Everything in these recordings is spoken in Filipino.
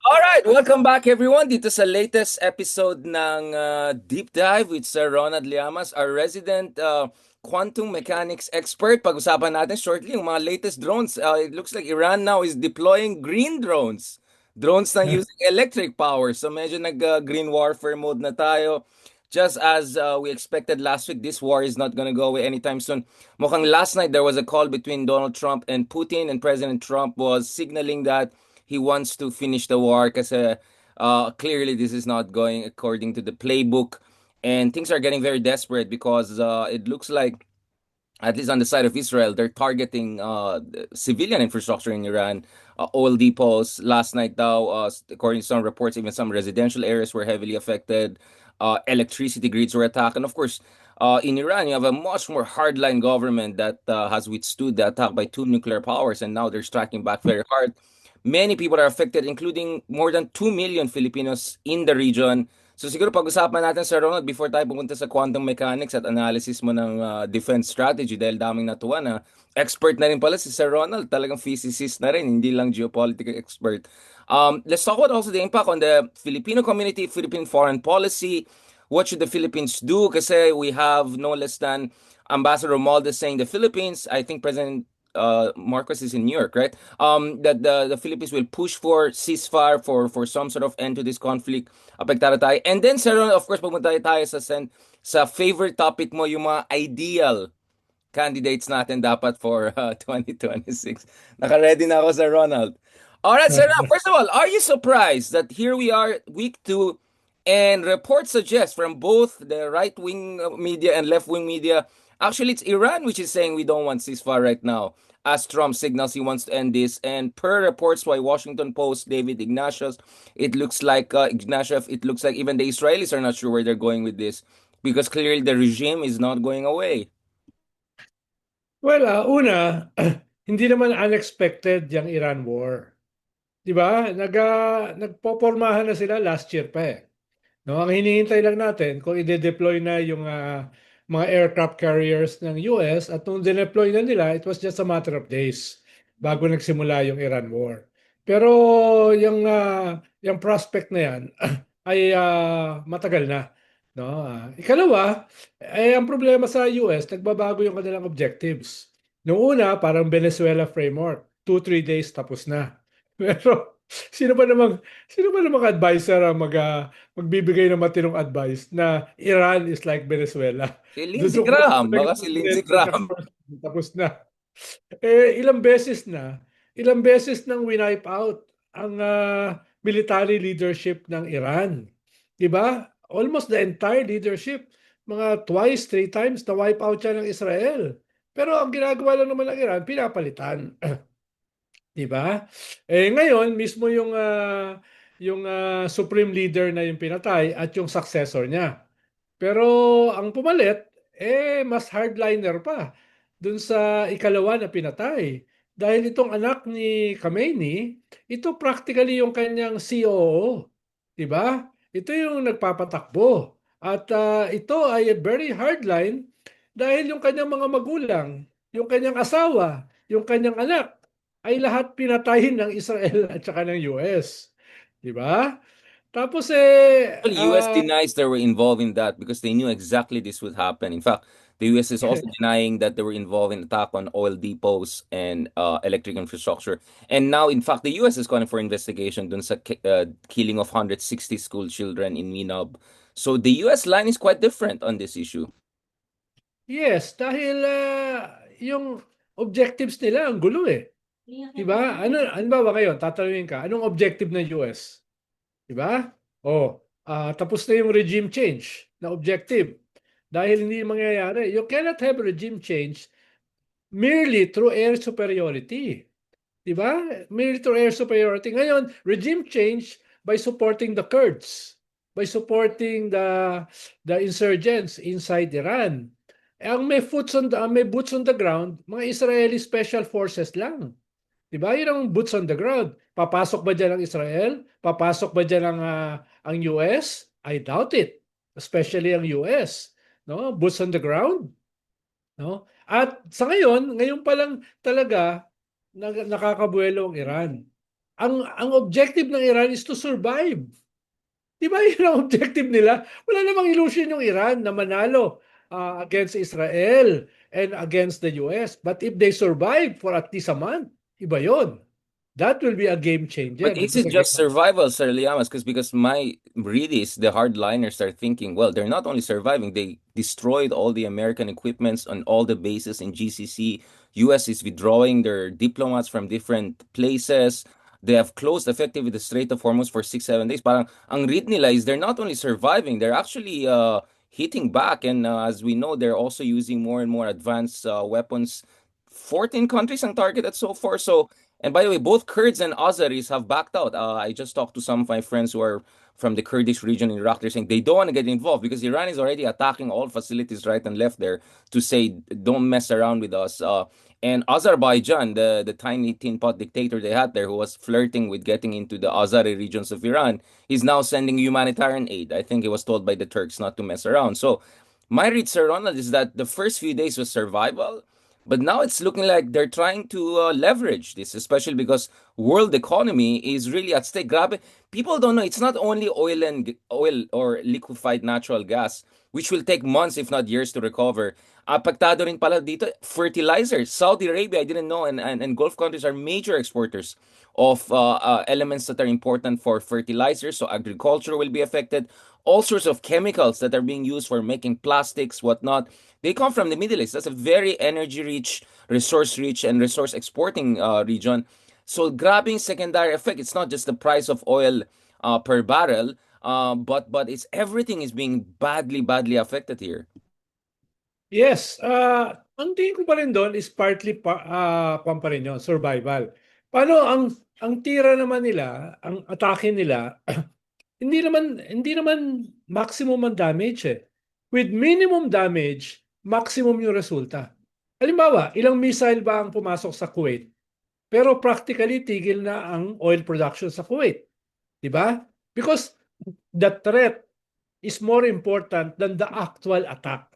Alright, welcome back everyone dito sa latest episode ng Deep Dive with Sir Ronald Llamas, our resident quantum mechanics expert. Pag-usapan natin shortly yung mga latest drones. It looks like Iran now is deploying green drones. Drones na using electric power. So medyo nag-green warfare mode na tayo. Just as we expected last week, this war is not gonna go away anytime soon. Mukhang last night there was a call between Donald Trump and Putin, and President Trump was signaling that he wants to finish the war kasi clearly this is not going according to the playbook, and things are getting very desperate because it looks like, at least on the side of Israel, they're targeting civilian infrastructure in Iran, oil depots. Last night, though, according to some reports, even some residential areas were heavily affected. Electricity grids were attacked. And of course, in Iran, you have a much more hardline government that has withstood the attack by two nuclear powers, and now they're striking back very hard. Many people are affected, including more than 2 million Filipinos in the region. So siguro pag-usapan natin, Sir Ronald, before tayo pumunta sa quantum mechanics at analysis mo ng defense strategy, dahil daming natuwa na expert na rin pala si Sir Ronald, talagang physicist na rin, hindi lang geopolitical expert. Let's talk about also the impact on the Filipino community, Philippine foreign policy. What should the Philippines do? Kasi we have no less than Ambassador Romualdez saying the Philippines, I think President Marcos is in New York, right? That the Philippines will push for ceasefire, for some sort of end to this conflict. Apektado tayo. And then, sir, of course, pumunta tayo sa favorite topic mo, yung mga ideal candidates natin dapat for 2026. Naka-ready na ako, Sir Ronald. All right, sir. First of all, are you surprised that here we are, week two, and reports suggest from both the right-wing media and left-wing media, actually it's Iran which is saying we don't want ceasefire right now, as Trump signals he wants to end this. And per reports by Washington Post, David Ignatius, it looks like it looks like even the Israelis are not sure where they're going with this because clearly the regime is not going away. Well, una, hindi naman unexpected yung Iran war. 'Di ba? Nagpopormahan na sila last year pa eh. No, ang hinihintay lang natin kung ide-deploy na yung mga aircraft carriers ng US at nung dineploy na nila, it was just a matter of days bago nagsimula yung Iran war. Pero yung prospect na yan ay matagal na. No? Ikalawa, ang problema sa US, nagbabago yung kanilang objectives. Noong una, parang Venezuela framework, 2-3 days tapos na. Pero sino ba namang advisor ang magbibigay ng matinong advice na Iran is like Venezuela? Si Lindsey Dudukot Graham, mo lang baka yung si Lindsey presidente, Graham. tapos na. Ilang beses nang wipe out ang military leadership ng Iran. 'Di ba? Almost the entire leadership, mga twice, 3 times na wipe out siya ng Israel. Pero ang ginagawa lang naman ng Iran, pinapalitan. 'Di ba? Ngayon mismo yung supreme leader na yung pinatay at yung successor niya. Pero ang pumalit mas hardliner pa dun sa ikalawa na pinatay. Dahil itong anak ni Khamenei, ito practically yung kanyang COO, 'di ba? Ito yung nagpapatakbo. At ito ay very hardline dahil yung kanyang mga magulang, yung kanyang asawa, yung kanyang anak ay lahat pinatayin ng Israel at saka ng US. 'Di ba? Tapos Well, US denies they were involved in that because they knew exactly this would happen. In fact, the US is also denying that they were involved in attack on oil depots and electric infrastructure. And now, in fact, the US is calling for investigation dun sa killing of 160 school children in Minab. So the US line is quite different on this issue. yes, dahil yung objectives nila ang gulo eh. 'Di ba? Ano ba ngayon? Tatanungin ka, anong objective ng US? 'Di ba? Oh, tapos na yung regime change na objective. Dahil hindi mangyayari. You cannot have regime change merely through air superiority. 'Di ba? Merely through air superiority. Ngayon, regime change by supporting the Kurds, by supporting the insurgents inside Iran. Ang may boots on the ground, mga Israeli special forces lang. 'Di ba? Yun ang boots on the ground. Papasok ba diyan ang Israel? Papasok ba diyan ang US? I doubt it. Especially ang US, no? Boots on the ground, no? At sa ngayon pa lang talaga nakakabuelo ang Iran. ang objective ng Iran is to survive. Di ba yun ang objective nila? Wala namang illusion yung Iran na manalo against Israel and against the US. But if they survive for at least a month, iba yun. That will be a game changer But is dito it sa just ganyan. survival, Sir Liamas? Because my read is the hardliners are thinking, well, they're not only surviving, they destroyed all the American equipments on all the bases in GCC. US is withdrawing their diplomats from different places. They have closed effectively the Strait of Hormuz for 6, 7 days. Parang ang read nila is they're not only surviving, they're actually hitting back. And as we know, they're also using more and more advanced weapons. 14 countries ang targeted so far. So and by the way, both Kurds and Azeris have backed out. I just talked to some of my friends who are from the Kurdish region in Iraq. They're saying they don't want to get involved because Iran is already attacking all facilities right and left there to say, don't mess around with us. And Azerbaijan, the tiny tin pot dictator they had there who was flirting with getting into the Azeri regions of Iran, is now sending humanitarian aid. I think he was told by the Turks not to mess around. So my read, Sir Ronald, is that the first few days was survival. But now it's looking like they're trying to leverage this, especially because world economy is really at stake. Grabe, people don't know it's not only oil or liquefied natural gas, which will take months if not years to recover. Apektado rin pala dito fertilizers. Saudi Arabia, I didn't know, and Gulf countries are major exporters of elements that are important for fertilizers. So agriculture will be affected. All sorts of chemicals that are being used for making plastics, whatnot, they come from the Middle East. That's a very energy rich, and resource exporting region. So grabbing secondary effect, it's not just the price of oil per barrel, but it's everything is being badly affected here. Yes, ang tingin ko pa rin doon is partly kwan pa rin yun, survival. Paano ang tira naman nila, ang atake nila, hindi naman maximum ang damage eh. With minimum damage, maximum yung resulta. Halimbawa, ilang missile ba ang pumasok sa Kuwait? Pero practically tigil na ang oil production sa Kuwait, 'di ba? Because the threat is more important than the actual attack.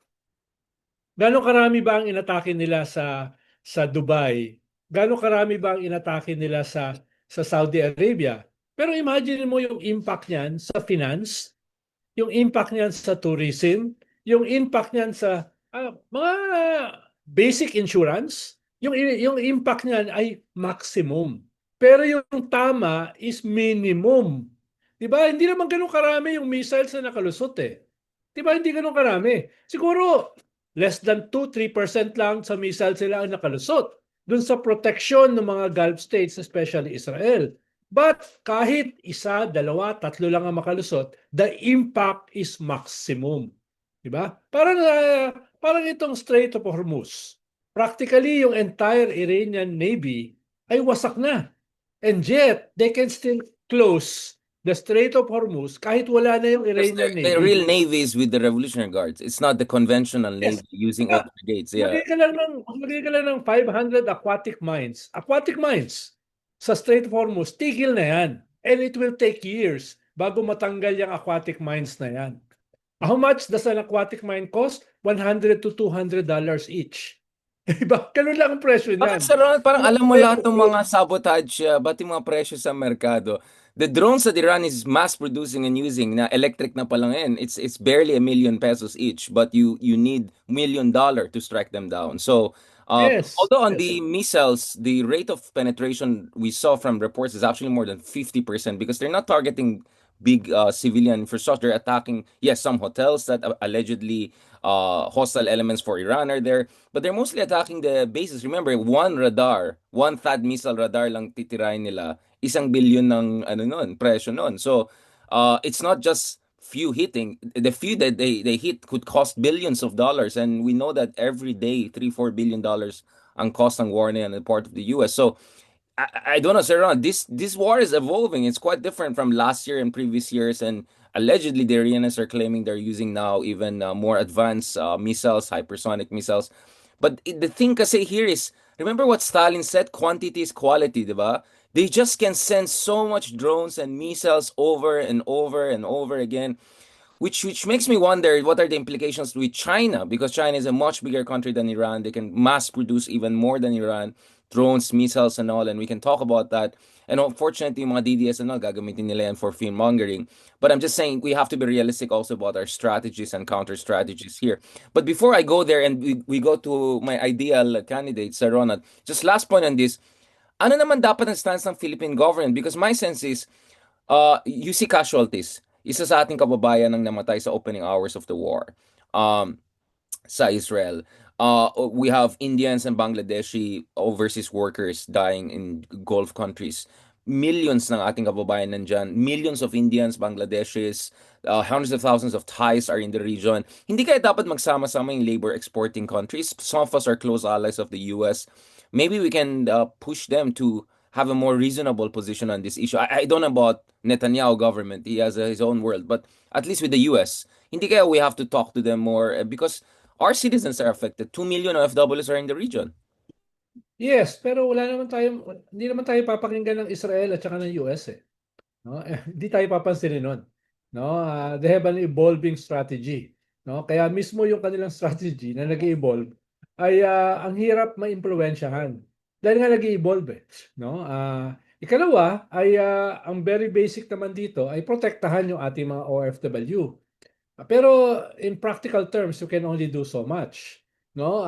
Gaano karami ba ang inatake nila sa Dubai? Gaano karami ba ang inatake nila sa Saudi Arabia? Pero imagine mo yung impact niyan sa finance, yung impact niyan sa tourism, yung impact niyan sa mga basic insurance, yung impact niyan ay maximum. Pero yung tama is minimum. 'Di ba? Hindi naman ganoon karami yung missiles na nakalusot eh. 'Di ba? Hindi ganoon karami. Siguro less than 2-3% lang sa missile sila ang nakalusot dun sa protection ng mga Gulf states, especially Israel. But kahit isa, dalawa, tatlo lang ang makalusot, the impact is maximum. Diba? Parang itong Strait of Hormuz. Practically, yung entire Iranian Navy ay wasak na. And yet, they can still close the Strait of Hormuz kahit wala na yung Because Iranian the Navy. real navy is with the Revolutionary Guards. It's not the conventional Yes. navy using Kaya, open gates. Yeah. maglagay ka lang ng 500 aquatic mines. Aquatic mines sa Strait of Hormuz, tigil na yan. And it will take years bago matanggal yung aquatic mines na yan. How much does an aquatic mine cost? $100 to $200 each. Diba? Ganun lang ang presyo Bakit niyan. Sir Ronald, parang Kung alam mo presyo lahat ng yun, mga sabotage, pati mga presyo sa merkado. The drones that Iran is mass producing and using na electric na pa lang yan, it's barely ₱1 million each, but you need $1 million to strike them down. So, yes, although on yes. the missiles, the rate of penetration we saw from reports is actually more than 50% because they're not targeting big civilian infrastructure. They're attacking, yes, some hotels that allegedly hostile elements for Iran are there. But they're mostly attacking the bases. Remember, one THAAD missile radar lang titirahin nila. 1 billion ng ano nun, presyo nun. So, it's not just few hitting. The few that they hit could cost billions of dollars. And we know that every day, $3-4 billion ang cost ng war na yan on the part of the US. So, I don't know, Sir Ron. This war is evolving. It's quite different from last year and previous years, and allegedly the Iranians are claiming they're using now even more advanced missiles, hypersonic missiles. But the thing kasi here is, remember what Stalin said, quantity is quality, diba? They just can send so much drones and missiles over and over and over again, which makes me wonder what are the implications with China, because China is a much bigger country than Iran. They can mass produce even more than Iran, drones, missiles, and all, and we can talk about that. And unfortunately, yung mga DDS and all, gagamitin nila yan for fear mongering. But I'm just saying, we have to be realistic also about our strategies and counter strategies here. But before I go there and we go to my ideal candidate, Sir Ronald, just last point on this, ano naman dapat ang stance ng Philippine government? Because my sense is, you see casualties. Isa sa ating kababayan ang namatay sa opening hours of the war. Um, sa Israel. We have Indians and Bangladeshi overseas workers dying in Gulf countries. Millions ng ating kababayan nandyan. Millions of Indians, Bangladeshis, hundreds of thousands of Thais are in the region. Hindi kaya dapat magsama-sama yung labor exporting countries. Some of us are close allies of the US. Maybe we can push them to have a more reasonable position on this issue. I don't know about Netanyahu government. He has his own world. But at least with the US, hindi kaya we have to talk to them more because our citizens are affected. 2 million OFWs are in the region. Yes, pero hindi naman tayo papakinggan ng Israel at saka ng US eh. No? Hindi tayo papansinin nun. No? They have an evolving strategy. No? Kaya mismo yung kanilang strategy na nag-evolve ay ang hirap maimpluwensyahan. Dahil nga nag-evolve eh. No? Ikalawa ay ang very basic naman dito ay protektahan yung ating mga OFW. Pero in practical terms, you can only do so much. No?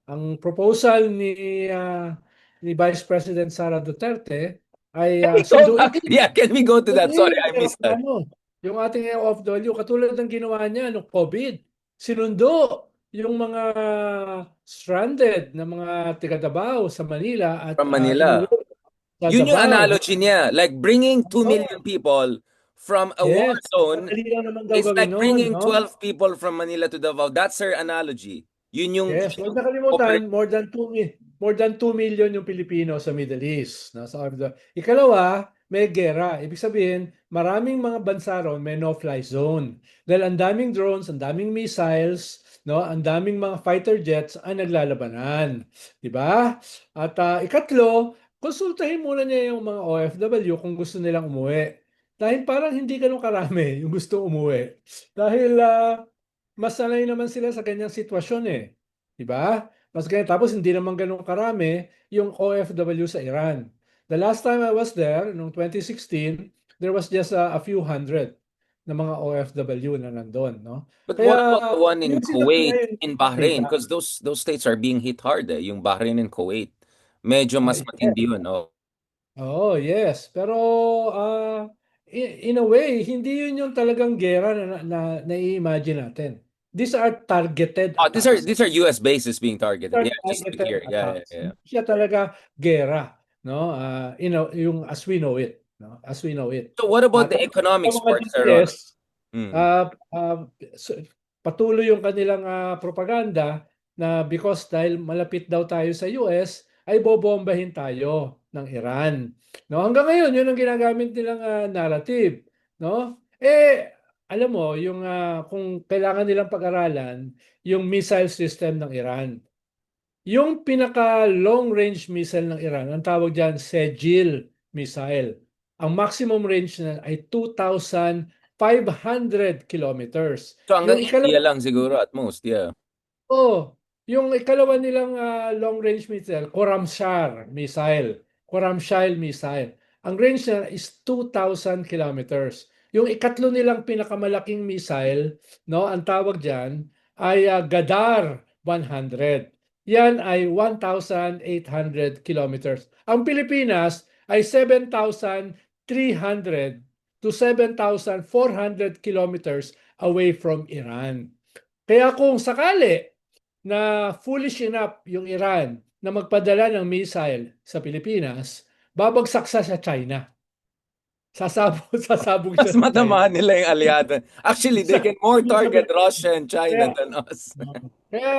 Ang proposal ni Vice President Sara Duterte ay Can we go sunduin back? Yeah, can we go to that? Sorry, I yung missed that. aeroplano. Yung ating OFW, katulad ng ginawa niya no COVID, sinundo yung mga stranded na mga taga Davao sa Manila at From Manila. inuwi sa Yun yung Davao. analogy niya. Like bringing 2 Oh, million people from a war yes, zone madali lang naman daw is gawin like nun, bringing no? 12 people from Manila to Davao. That's her analogy. Yes, Yun huwag yung nakalimutan, more than 2 million yung Pilipino sa Middle East. Ikalawa, may gera. Ibig sabihin, maraming mga bansa ron may no-fly zone. Dahil ang daming drones, ang daming missiles, no, ang daming mga fighter jets ang naglalabanan. Di ba? At ikatlo, konsultahin muna niya yung mga OFW kung gusto nilang umuwi. Dahil parang hindi ganun karami yung gusto umuwi. Dahil mas sanay naman sila sa ganyang sitwasyon eh. 'Di ba? Mas ganyan. Tapos hindi naman ganun karami yung OFW sa Iran. The last time I was there, noong 2016, there was just a few hundred na mga OFW na nandun, no? But what Kaya about the one in yung sinabi Kuwait, ngayon, in Bahrain? data. Because those states are being hit hard eh. Yung Bahrain and Kuwait. Medyo mas Yes. matindi yun. Oh. Oh, yes. Pero in a way, hindi yun yung talagang gera na nai-imagine natin. These are targeted Oh, attacks. these are US bases being targeted. Start Yeah, just to be targeted clear. Yeah, yeah, attacks. yeah. Hindi siya talaga gera, no? Yung as we know it, no? As we know it. So what about the Tapos economic yung mga part, Sir Ron? DDS, Mm. ah, ah, patuloy yung kanilang propaganda na because dahil malapit daw tayo sa US, ay bobombahin tayo ng Iran. No, hanggang ngayon yun ang ginagamit nilang narrative, no? Alam mo yung kung kailangan nilang pag-aralan yung missile system ng Iran. Yung pinaka long range missile ng Iran, ang tawag diyan Sejil missile. Ang maximum range na ay 2,500 kilometers. So hanggang Yung India ikalawa lang siguro at most, yeah. Oh, yung ikalawa nilang long range missile, Khorramshahr missile. Khorramshahr missile. Ang range niya is 2,000 kilometers. Yung ikatlo nilang pinakamalaking missile, no, ang tawag diyan ay Gadar 100. Yan ay 1,800 kilometers. Ang Pilipinas ay 7,300 to 7,400 kilometers away from Iran. Kaya kung sakali na foolish enough yung Iran na magpadala ng missile sa Pilipinas, babagsak sa China. Sasabog Mas siya sa China. matama nila yung aliado. Actually, they Sa, can more target Russia and China kaya, than us. kaya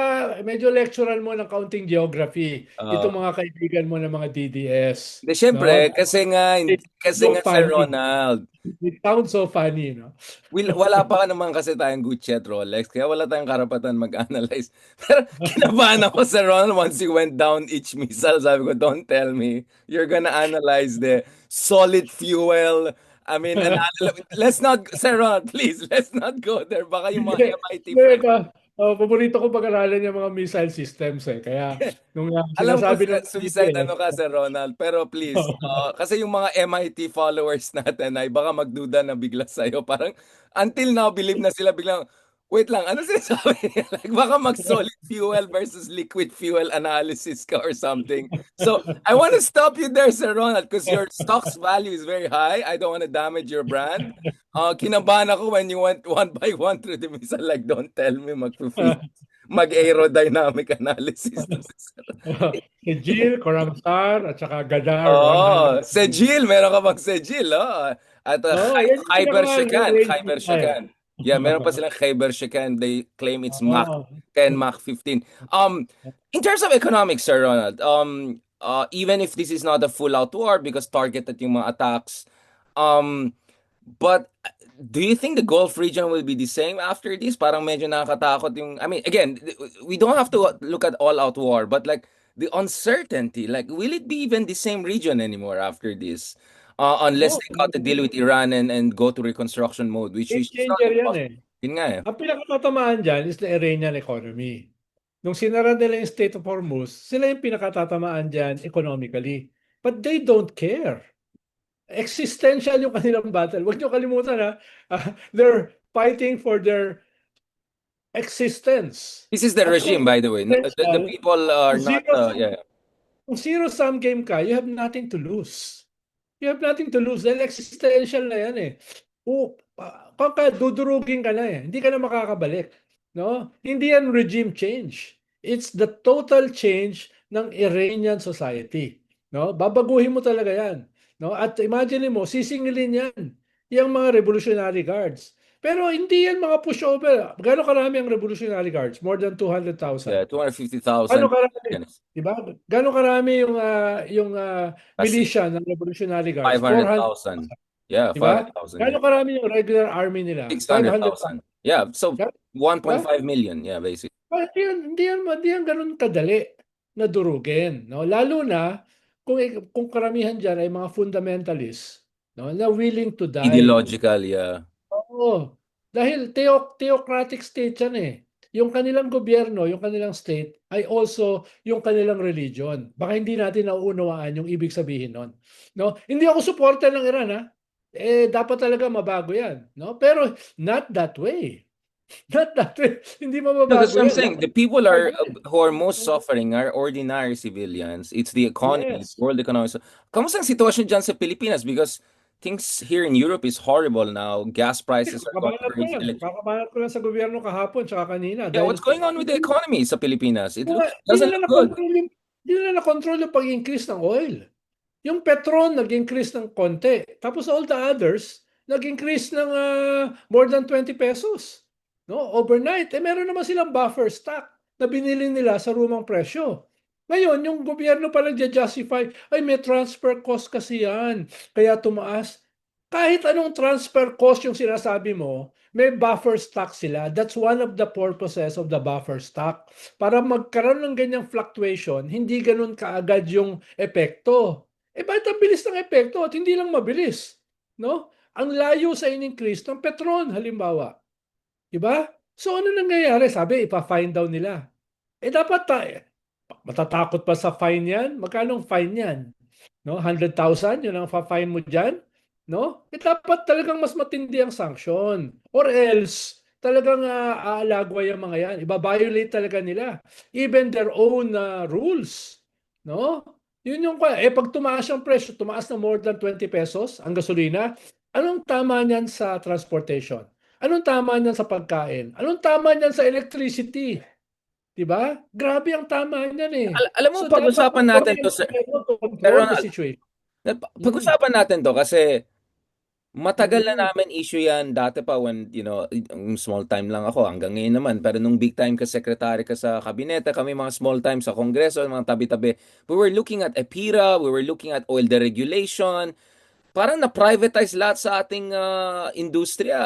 medyo lecturean mo ng kaunting geography Uh, itong mga kaibigan mo ng mga DDS. de, No? syempre, It's kasi so nga Sir funny. Ronald, It sounds so funny, no? wala pa naman kasi tayong Gucci at Rolex, kaya wala tayong karapatan mag-analyze. Pero kinabahan ako Sir Ronald once you went down each missile. Sabi ko, don't tell me. You're gonna analyze the solid fuel. I mean, let's not, Sir Ronald, please, let's not go there. Baka yung mga Hindi, MIT hindi, friends. Paborito ko pag-aralan yung mga missile systems eh. Kaya nung Alam ko sinasabi ng suicide PBS, ano ka Sir Ronald, pero please, kasi yung mga MIT followers natin ay baka magduda na bigla sa'yo. Parang until now, believe na sila biglang, wait lang, ano sinasabi niya? Like baka mag-solid fuel versus liquid fuel analysis ka or something. So, I want to stop you there, Sir Ronald, because your stock's value is very high. I don't want to damage your brand. Kinabahan ako when you went one by one through the missile, like, don't tell me mag-aerodynamic analysis to si Sir. si Jill, Koramsar, at saka Gadar Oh, 150. Sejil, meron ka bang Sejil, oh. At Yan yung Khyber Shekan, pinaka-range Khyber missile. Shekan. Yeah, meron pa silang Khyber Shekan. They claim it's Mach Oo. 10, Mach 15. Um, in terms of economics, Sir Ronald, even if this is not a full-out war because targeted yung mga attacks, um, but do you think the Gulf region will be the same after this? Parang medyo nakakatakot yung, I mean, again, we don't have to look at all-out war, but like the uncertainty, like will it be even the same region anymore after this? Unless No, they got to deal with Iran and go to reconstruction mode, which game is not changer yan impossible. eh. Yun nga eh. Ang pinakatatamaan dyan is the Iranian economy. Nung sinara nila yung State of Hormuz, sila yung pinakatatamaan dyan economically. But they don't care. Existential yung kanilang battle. Huwag niyo kalimutan they're fighting for their existence. This is the At kung regime, by the way. The existential, people are kung not, yeah. kung zero-sum game ka, you have nothing to lose. You have nothing to lose dahil existential na yan eh. Dudurugin ka na eh. Hindi ka na makakabalik. No? Hindi yan regime change. It's the total change ng Iranian society. No? Babaguhin mo talaga yan. No? At imagine mo, sisingilin yan. Yung mga Revolutionary Guards. Pero hindi yan mga pushover. Gano'ng karami ang Revolutionary Guards? More than 200,000. Yeah, Gano'ng 250,000. karami? Yes. Diba? Gano'ng karami yung Kasi militia ng Revolutionary Guards? 500,000. 400,000. Yeah, Diba? 500,000. Yeah. Gano'ng karami yung regular army nila? 600,000. 500,000. Yeah, so Diba? 1.5 million. Yeah, basically. Hindi yan ganun kadali na durugin. No? Lalo na kung karamihan dyan ay mga fundamentalists, no? Na willing to die. Ideological, yeah. Oo. Dahil theocratic state yan eh. Yung kanilang gobyerno, yung kanilang state, ay also yung kanilang religion. Baka hindi natin nauunawaan yung ibig sabihin nun. No? Hindi ako supporter ng Iran ha. Dapat talaga mabago yan. No? Pero not that way. Not that way. Hindi No, that's mababago what I'm yan. saying. The people are who are most suffering are ordinary civilians. It's the economy, Yes. world economy. So, kamusta ang sitwasyon dyan sa Pilipinas? Because things here in Europe is horrible now. Gas prices are going crazy. Kakabanat ko lang sa gobyerno kahapon tsaka kanina. Yeah, Dahil what's going on with the economy sa Pilipinas? It looks di doesn't nila look good. na-control yung pag-increase ng oil. Yung Petron nag-increase ng konti. Tapos all the others nag-increase ng more than 20 pesos. No, overnight. Meron naman silang buffer stock na binili nila sa rumang presyo. Ngayon, yung gobyerno pa nagja-justify, ay may transfer cost kasi yan, kaya tumaas. Kahit anong transfer cost yung sinasabi mo, may buffer stock sila. That's one of the purposes of the buffer stock. Para magkaroon ng ganyang fluctuation, hindi ganun kaagad yung epekto. Bakit ang bilis ng epekto at hindi lang mabilis? No? Ang layo sa in-increase ng Petron, halimbawa. Diba? So ano nangyayari? Sabi, ipa-fine down nila. Dapat matatakot pa sa fine yan? Magkano ang fine yan? No? 100,000? Yun ang fine mo dyan? No? Dapat talagang mas matindi ang sanction. Or else, talagang aalagwa yung mga yan. Iba-violate talaga nila. Even their own rules. No? Yun yung, pag tumaas yung presyo, tumaas na more than 20 pesos ang gasolina, anong tama niyan sa transportation? Anong tama niyan sa pagkain? Anong tama niyan sa electricity? 'Di ba? Grabe ang tama niyan eh. Alam mo, So dapat pag-usapan natin to, to pero control the situation. pag-usapan natin to kasi matagal na Mm. namin issue yan dati pa when, small time lang ako hanggang ngayon naman. Pero nung big time ka secretary ka sa kabinete, kami mga small time sa kongreso, mga tabi-tabi. We were looking at EPIRA, we were looking at oil deregulation. Parang na-privatize lahat sa ating industriya.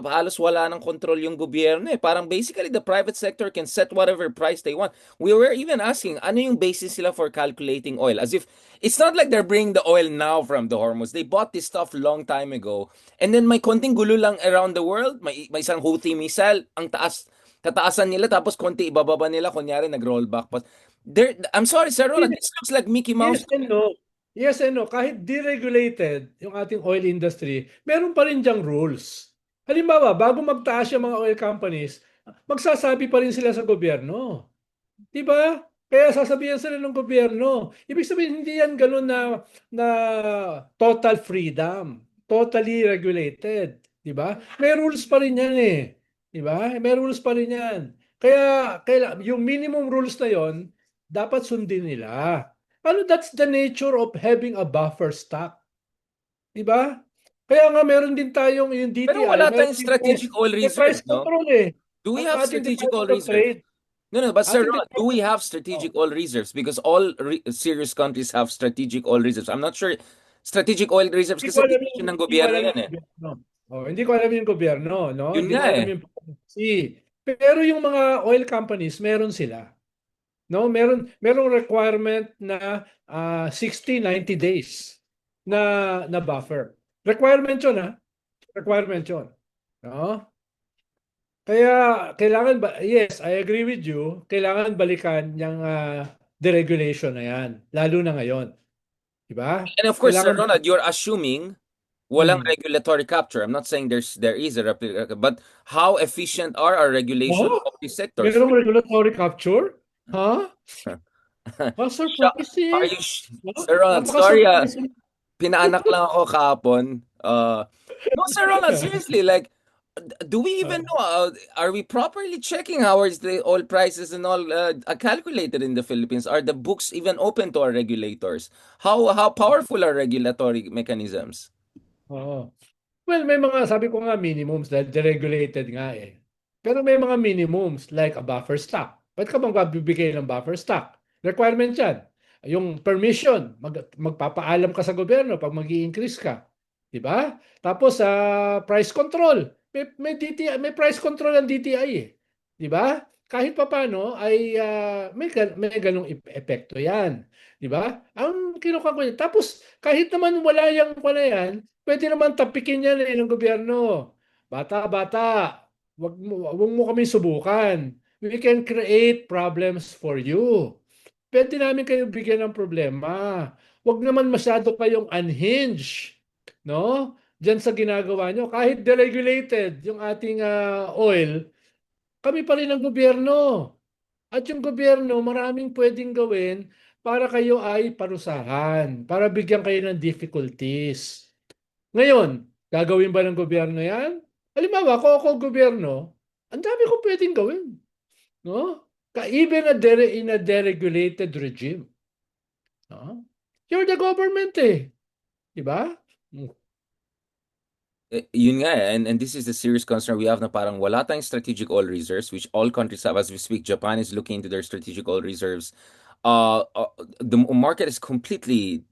Halos wala ng control yung gobyerno eh. Parang basically the private sector can set whatever price they want. We were even asking, ano yung basis sila for calculating oil? As if, it's not like they're bringing the oil now from the Hormuz. They bought this stuff long time ago. And then may konting gulo lang around the world. May isang Houthi missile, ang taas Tataasan nila tapos konti ibababa nila, kunyari nag-rollback pa. I'm sorry, Sir Ronald, this looks like Mickey Mouse Yes to and me. no. Yes and no. Kahit deregulated yung ating oil industry, meron pa rin diyang rules. Halimbawa, bago magtaas yung mga oil companies, magsasabi pa rin sila sa gobyerno. Di ba? Kaya sasabihan sila ng gobyerno. Ibig sabihin, hindi yan ganun na total freedom. Totally regulated. Di ba? May rules pa rin yan eh. Di ba? May rules pa rin yan. Kaya yung minimum rules na yon dapat sundin nila. Ano, that's the nature of having a buffer stock. Di ba? Kaya nga meron din tayong yung Pero DTI, wala meron tayong din price, strategic oil may price reserves, no? control eh. Do we Ang have ating strategic oil Department of reserves? Trade, No, no, but Sir ating Ron, do we Department, have oh, strategic oil reserves? Because all serious countries have strategic oil reserves. I'm not sure. Strategic oil reserves kasi decision ng hindi ko gobyerno alam yan yung eh. gobyerno. Oh, hindi ko alam yung gobyerno, no? Yun Hindi nga ko alam eh. yung policy. Pero yung mga oil companies, meron sila. No, merong requirement na 60, 90 days na buffer. Requirement 'yon, ha? Requirement 'yon. No? Kaya kailangan ba, yes, I agree with you. Kailangan balikan yung deregulation na 'yan, lalo na ngayon, 'di ba? And of course, Sir Kailangan Ronald, you're assuming walang hmm. regulatory capture. I'm not saying there is a replica, but how efficient are our regulation Oh, of these sectors? merong regulatory capture? Ha? Are Surprising. you, No? Sir Ronald, sorry Napaka-surprising. pinaanak lang ako kahapon. No, Sir Ronald, seriously, like, do we even know? Are we properly checking how is the oil prices and all are calculated in the Philippines? Are the books even open to our regulators? How powerful are regulatory mechanisms? Oo. Well, may mga, sabi ko nga minimums dahil deregulated nga eh. Pero may mga minimums like a buffer stock. Ba't ka magbibigay ng buffer stock? Requirement yan. Yung permission, magpapaalam ka sa gobyerno pag mag increase ka. Di ba? Tapos sa price control. May DTI, may price control ang DTI eh. Di ba? Kahit papano ay may ganong epekto yan. Di ba? Ang kinukuha ko yan. Tapos kahit naman wala yan, pwede naman tapikin yan ng gobyerno. Bata-bata, wag mo kami subukan. We can create problems for you. Pwede namin kayo bigyan ng problema. Wag naman masyado kayong unhinged, no? Diyan sa ginagawa nyo. Kahit deregulated yung ating oil, kami pa rin ang gobyerno. At yung gobyerno, maraming pwedeng gawin para kayo ay parusahan, para bigyan kayo ng difficulties. Ngayon, gagawin ba ng gobyerno yan? Halimbawa, kung ako gobyerno, ang dami ko pwedeng gawin. No? Even in a deregulated regime. No? You're the government eh. Diba? Yun nga eh, and this is the serious concern we have na parang wala tayong strategic oil reserves, which all countries have as we speak. Japan is looking into their strategic oil reserves. The market is completely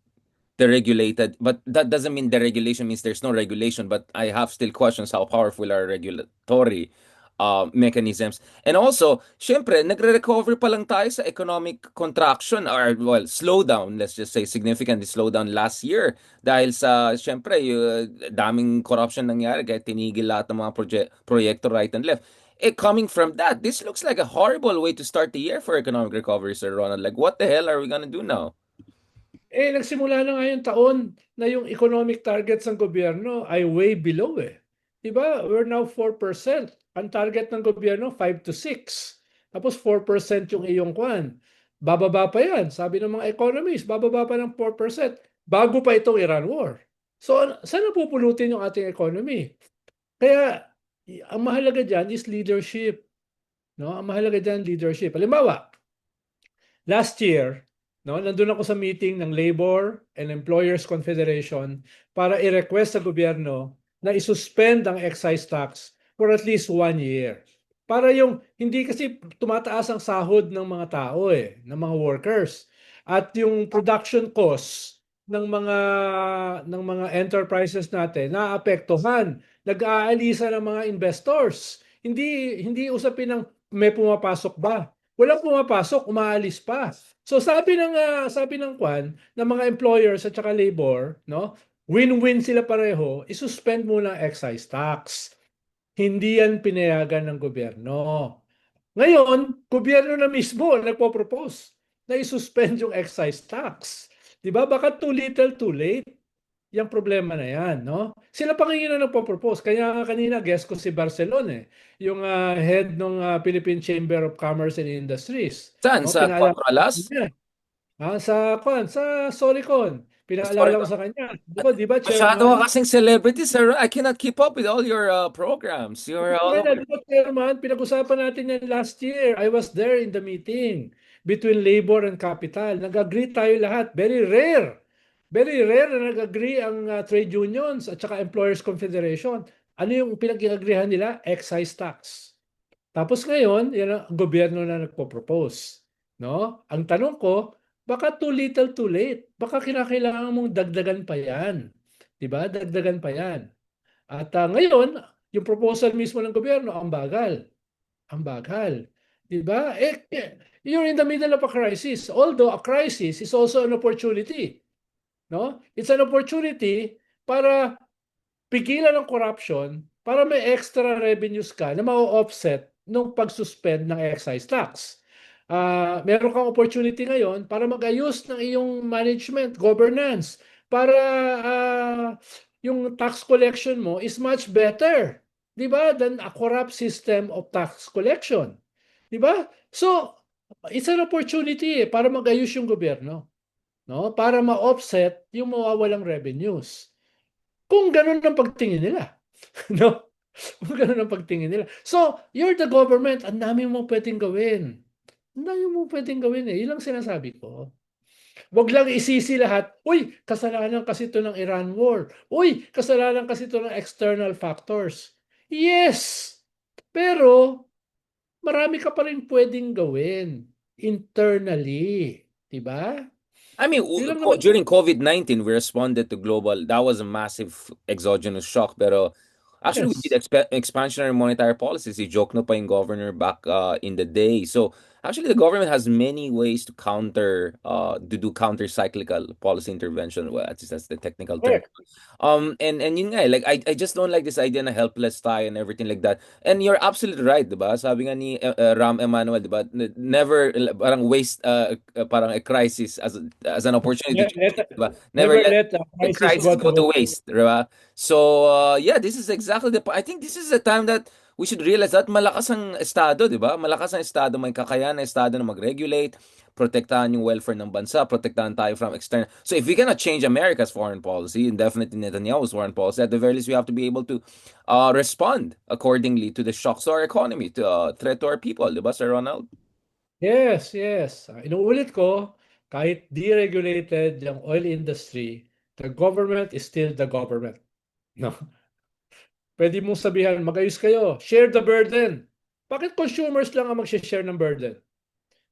deregulated, but that doesn't mean deregulation means there's no regulation. But I have still questions how powerful are regulatory mechanisms. And also, syempre, nagre-recover pa lang tayo sa economic contraction or, well, slowdown, let's just say, significantly slowdown last year. Dahil sa, syempre, daming corruption nangyari, kaya tinigil lahat ng mga proyekto right and left. Coming from that, this looks like a horrible way to start the year for economic recovery, Sir Ronald. Like, what the hell are we gonna do now? Nagsimula na nga yung taon na yung economic targets ng gobyerno ay way below eh. Diba? We're now 4%. Ang target ng gobyerno, 5 to 6. Tapos 4% yung iyong kwan. Bababa pa yan. Sabi ng mga economists, bababa pa ng 4%. Bago pa itong Iran War. So, saan napupulutin yung ating economy? Kaya, ang mahalaga dyan is leadership. No? Ang mahalaga dyan, leadership. Halimbawa, last year, no, nandun ako sa meeting ng Labor and Employers Confederation para i-request sa gobyerno na isuspend ang excise tax for at least 1 year. Para yung, hindi kasi tumataas ang sahod ng mga tao ng mga workers. At yung production costs ng mga enterprises natin naapektuhan, nag-aalisa ng mga investors. Hindi usapin ng may pumapasok ba? Walang pumapasok, umaalis pa. So sabi ng kwan ng mga employers at saka labor, no? Win-win sila pareho, isuspend muna ang excise tax. Hindi yan pinayagan ng gobyerno. Ngayon, gobyerno na mismo ang nagpo-propose na isuspend yung excise tax. 'Di ba? Baka too little, too late. Yung problema na yan, no? Sila pa ngayon na nagpo-propose. Kaya nga kanina, guest ko si Barcelon eh. Yung head ng Philippine Chamber of Commerce and Industries. Saan? No? Sa Pinaalala ko sa Contralas? kanya. Sa Soricon. Sorry. Pinaalala ko sa kanya. Di ba, Masyado ka chairman? kasing celebrity, sir. I cannot keep up with all your programs. You're all Kaya over. di ba, chairman, pinag-usapan natin yan last year. I was there in the meeting between labor and capital. Nag-agree tayo lahat. Very rare. Very rare na nag-agree ang trade unions at saka Employers Confederation. Ano yung pinag-agreehan nila? Excise tax. Tapos ngayon, yan ang gobyerno na nagpo-propose. No? Ang tanong ko, baka too little too late. Baka kinakailangan mong dagdagan pa yan. 'Di ba? Dagdagan pa yan. At ngayon, yung proposal mismo ng gobyerno, ang bagal. Ang bagal. 'Di ba? You're in the middle of a crisis. Although a crisis is also an opportunity. No? It's an opportunity para pigilan ang corruption para may extra revenues ka na ma-offset nung pag-suspend ng excise tax. Meron kang opportunity ngayon para mag-ayos ng iyong management, governance, para yung tax collection mo is much better, 'di ba, than a corrupt system of tax collection. 'Di ba? So, it's an opportunity para mag-ayos yung gobyerno, no? Para ma-offset yung mawawalang revenues. Kung ganun ang pagtingin nila, no? Kung ganun ang pagtingin nila. So, you're the government, ang dami mo pwedeng gawin. Ang dami mo pwedeng gawin eh. Yun lang sinasabi ko. Huwag lang isisi lahat, uy, kasalanan kasi ito ng Iran war. Uy, kasalanan kasi ito ng external factors. Yes, pero marami ka pa rin pwedeng gawin internally. Diba? I mean, Yun lang naman. during COVID-19, we responded to global. That was a massive exogenous shock. Pero actually, we did Yes. expansionary monetary policies. Si joke no pa yung governor back in the day. So actually, the government has many ways to to do counter-cyclical policy intervention. Well, at least that's the technical term. Correct. And yun nga, like I just don't like this idea na helpless tayo and everything like that. And you're absolutely right, 'di ba? Sabi nga ni Ram Emanuel, 'di ba? Never parang waste parang a crisis as an opportunity Let, to let, 'di ba? Never never let let a a crisis crisis go go to to waste. waste, 'di ba? So yeah, this is exactly I think this is the time that we should realize that malakas ang estado, 'di ba? Malakas ang estado, may kakayahan ng estado na mag-regulate, protektahan yung welfare ng bansa, protektahan tayo from external. So if we cannot change America's foreign policy, and definitely Netanyahu's foreign policy, at the very least we have to be able to respond accordingly to the shocks to our economy, to threat to our people, di ba, Sir Ronald? Yes, yes. Inuulit ko, kahit deregulated yung oil industry, the government is still the government. No? Pwede mong sabihan, mag-ayos kayo, share the burden. Bakit consumers lang ang mag-share ng burden?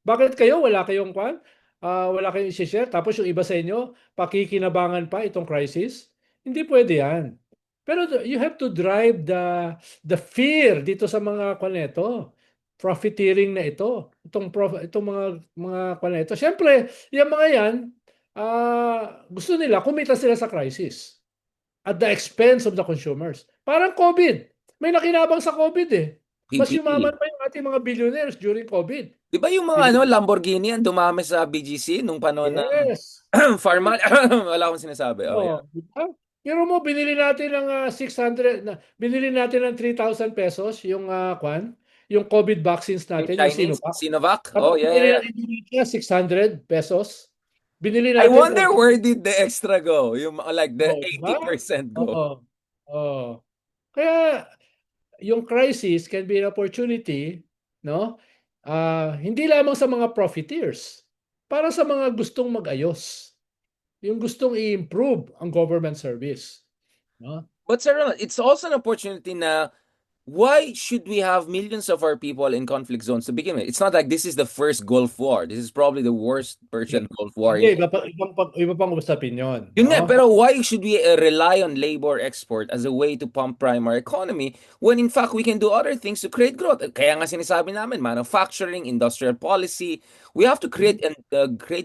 Bakit kayo, wala kayong kwan? Wala kayong i-share, tapos yung iba sa inyo, pakikinabangan pa itong crisis? Hindi pwede yan. Pero you have to drive the fear dito sa mga kwan na ito. Profiteering na ito. Itong mga kwan na ito. Siyempre, yung mga yan, gusto nila, kumita sila sa crisis at the expense of the consumers. Parang COVID. May nakinabang sa COVID eh. Mas PPE. yumaman pa yung ating mga billionaires during COVID. Di ba yung Di mga ba? Lamborghini ang dumami sa BGC nung panahon ng Yes. Farmal? Wala akong sinasabi. Oh, yeah. Oh, di ba? Pero mo binili natin ng 600 na binili natin ng 3,000 pesos yung yung COVID vaccines Yung natin, yung Chinese, Sinovac. Sinovac? Tapos Oh, yeah, yeah, binili yeah. ng Indonesia 600 pesos. Binili I natin wonder where did the extra go? Yung like the oh, di ba? 80% go. Oo. Oh. Kaya yung crisis can be an opportunity, no? Hindi lamang sa mga profiteers, para sa mga gustong mag-ayos, yung gustong i-improve ang government service, no? But Sir Ronald, it's also an opportunity na why should we have millions of our people in conflict zones to begin with? It's not like this is the first Gulf War. This is probably the worst Persian Gulf War Hindi, in. iba pang usapin yon, Yun nga, no? pero why should we rely on labor export as a way to pump prime our economy when in fact we can do other things to create growth? Kaya nga sinasabi namin, manufacturing, industrial policy, we have to create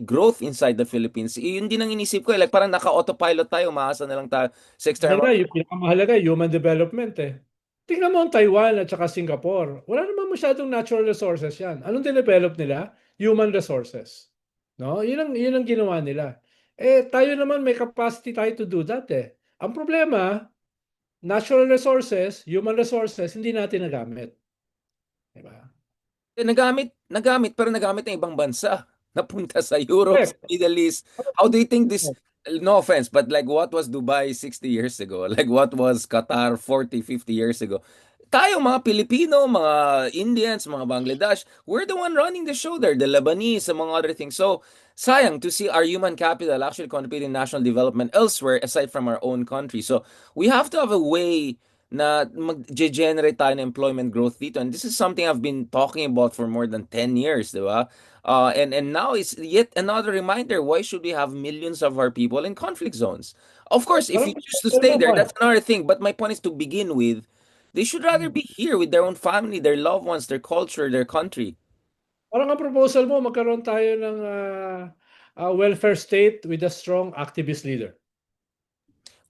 growth inside the Philippines. Yun din ang inisip ko, like parang naka-autopilot tayo, umaasa na lang tayo sa Yan external. nga, yung pinakamahalaga, human development eh. Tingnan mo ang Taiwan at saka Singapore. Wala naman masyadong natural resources yan. Anong dinevelop nila? Human resources. No? Yun ang ginawa nila. Tayo naman may capacity tayo to do that eh. Ang problema, natural resources, human resources, hindi natin nagamit. Diba? Nagamit pero nagamit ng ibang bansa. Napunta sa Europe, sa Correct. Middle East. How do you think this, no offense, but like what was Dubai 60 years ago? Like what was Qatar 40, 50 years ago? Tayo mga Pilipino, mga Indians, mga Bangladesh, we're the one running the show there, the Lebanese, among other things. So, sayang to see our human capital actually contributing national development elsewhere aside from our own country. So, we have to have a way na mag-generate tayo ng employment growth dito. And this is something I've been talking about for more than 10 years, di ba? And now it's yet another reminder, why should we have millions of our people in conflict zones? Of course, if you Parang choose to proposal stay mo there, ba? that's another thing. But my point is to begin with, they should rather Hmm. be here with their own family, their loved ones, their culture, their country. Parang ang proposal mo, magkaroon tayo ng welfare state with a strong activist leader.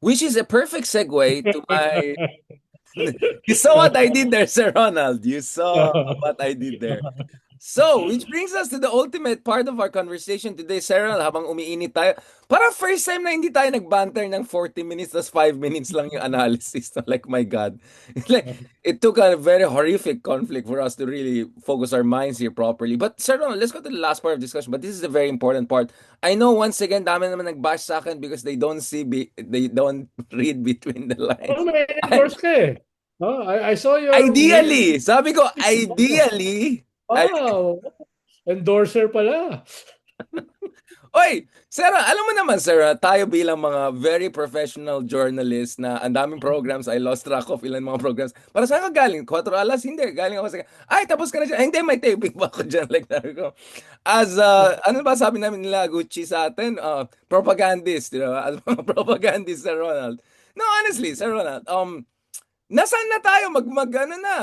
Which is a perfect segue to my. You saw what I did there, Sir Ronald. You saw what I did there. So, which brings us to the ultimate part of our conversation today, Sarah, habang umiinit tayo. Para first time na hindi tayo nagbanter ng 40 minutes, tas 5 minutes lang yung analysis. Like, my God. Like, it took a very horrific conflict for us to really focus our minds here properly. But, Sir Ronald, let's go to the last part of discussion. But this is a very important part. I know, once again, dami naman nag-bash sa akin because they don't read between the Oh, lines. may endorse ka eh. Oh, I saw your mail. Ideally, sabi ko, ideally, Wow, endorser pala. Oy, Sarah, alam mo naman, Sarah, tayo bilang mga very professional journalists na ang daming programs, I lost track of ilan mga programs. Para saan ka galing? 4 alas? Hindi. Galing ako sa, ay, tapos ka na siya. Ay, hindi, may taping pa ako dyan. Like, sabi ko. As, ano ba sabi namin nila, Gucci sa atin? Propagandist, you know? As mga propagandist, Sir Ronald. No, honestly, Sir Ronald, nasaan na tayo ano na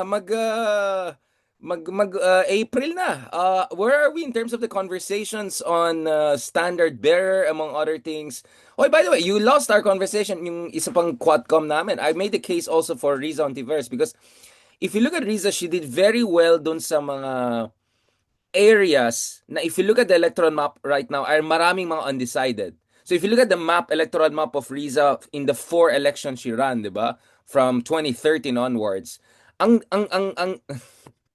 April na. Where are we in terms of the conversations on standard bearer among other things? Oh, by the way, you lost our conversation yung isa pang Quadcom namin. I made the case also for Riza Ontiveros because if you look at Riza, she did very well dun sa mga areas na if you look at the electoral map right now, ay maraming mga undecided. So if you look at the electoral map of Riza in the 4 elections she ran, di ba? From 2013 onwards, ang